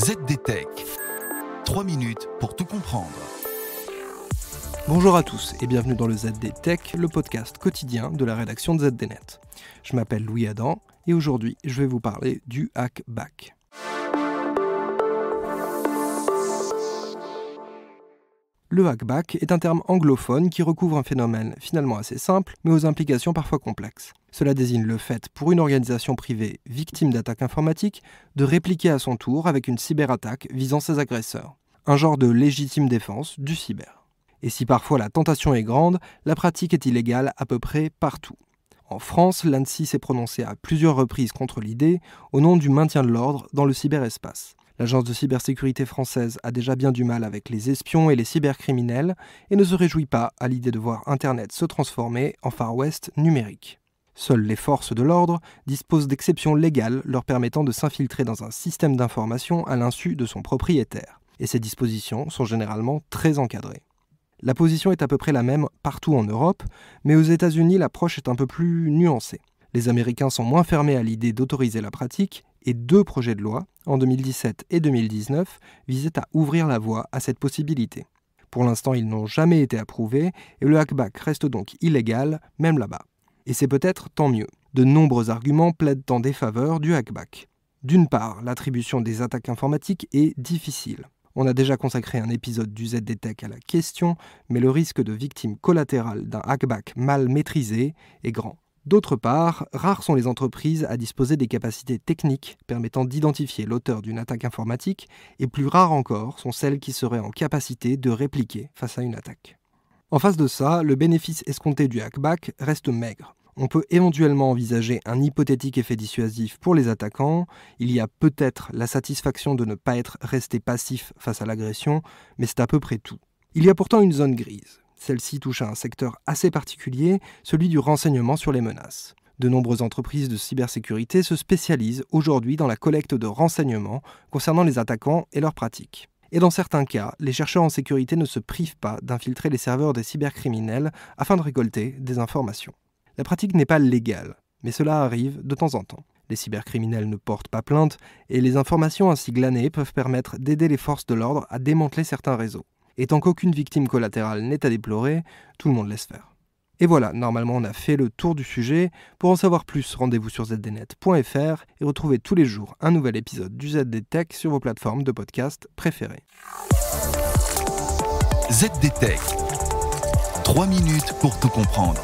ZDTech. 3 minutes pour tout comprendre. Bonjour à tous et bienvenue dans le ZDTech, le podcast quotidien de la rédaction de ZDNet. Je m'appelle Louis Adam et aujourd'hui je vais vous parler du hackback. Le hackback est un terme anglophone qui recouvre un phénomène finalement assez simple, mais aux implications parfois complexes. Cela désigne le fait pour une organisation privée victime d'attaques informatiques de répliquer à son tour avec une cyberattaque visant ses agresseurs. Un genre de légitime défense du cyber. Et si parfois la tentation est grande, la pratique est illégale à peu près partout. En France, l'ANSSI s'est prononcée à plusieurs reprises contre l'idée au nom du maintien de l'ordre dans le cyberespace. L'agence de cybersécurité française a déjà bien du mal avec les espions et les cybercriminels et ne se réjouit pas à l'idée de voir Internet se transformer en Far West numérique. Seules les forces de l'ordre disposent d'exceptions légales leur permettant de s'infiltrer dans un système d'information à l'insu de son propriétaire. Et ces dispositions sont généralement très encadrées. La position est à peu près la même partout en Europe, mais aux États-Unis l'approche est un peu plus nuancée. Les Américains sont moins fermés à l'idée d'autoriser la pratique et 2 projets de loi, en 2017 et 2019, visaient à ouvrir la voie à cette possibilité. Pour l'instant, ils n'ont jamais été approuvés et le hackback reste donc illégal, même là-bas. Et c'est peut-être tant mieux. De nombreux arguments plaident en défaveur du hackback. D'une part, l'attribution des attaques informatiques est difficile. On a déjà consacré un épisode du ZDTech à la question, mais le risque de victime collatérale d'un hackback mal maîtrisé est grand. D'autre part, rares sont les entreprises à disposer des capacités techniques permettant d'identifier l'auteur d'une attaque informatique, et plus rares encore sont celles qui seraient en capacité de répliquer face à une attaque. En face de ça, le bénéfice escompté du hackback reste maigre. On peut éventuellement envisager un hypothétique effet dissuasif pour les attaquants, il y a peut-être la satisfaction de ne pas être resté passif face à l'agression, mais c'est à peu près tout. Il y a pourtant une zone grise. Celle-ci touche à un secteur assez particulier, celui du renseignement sur les menaces. De nombreuses entreprises de cybersécurité se spécialisent aujourd'hui dans la collecte de renseignements concernant les attaquants et leurs pratiques. Et dans certains cas, les chercheurs en sécurité ne se privent pas d'infiltrer les serveurs des cybercriminels afin de récolter des informations. La pratique n'est pas légale, mais cela arrive de temps en temps. Les cybercriminels ne portent pas plainte et les informations ainsi glanées peuvent permettre d'aider les forces de l'ordre à démanteler certains réseaux. Et tant qu'aucune victime collatérale n'est à déplorer, tout le monde laisse faire. Et voilà, normalement on a fait le tour du sujet. Pour en savoir plus, rendez-vous sur zdnet.fr et retrouvez tous les jours un nouvel épisode du ZDTech sur vos plateformes de podcast préférées. ZDTech. 3 minutes pour tout comprendre.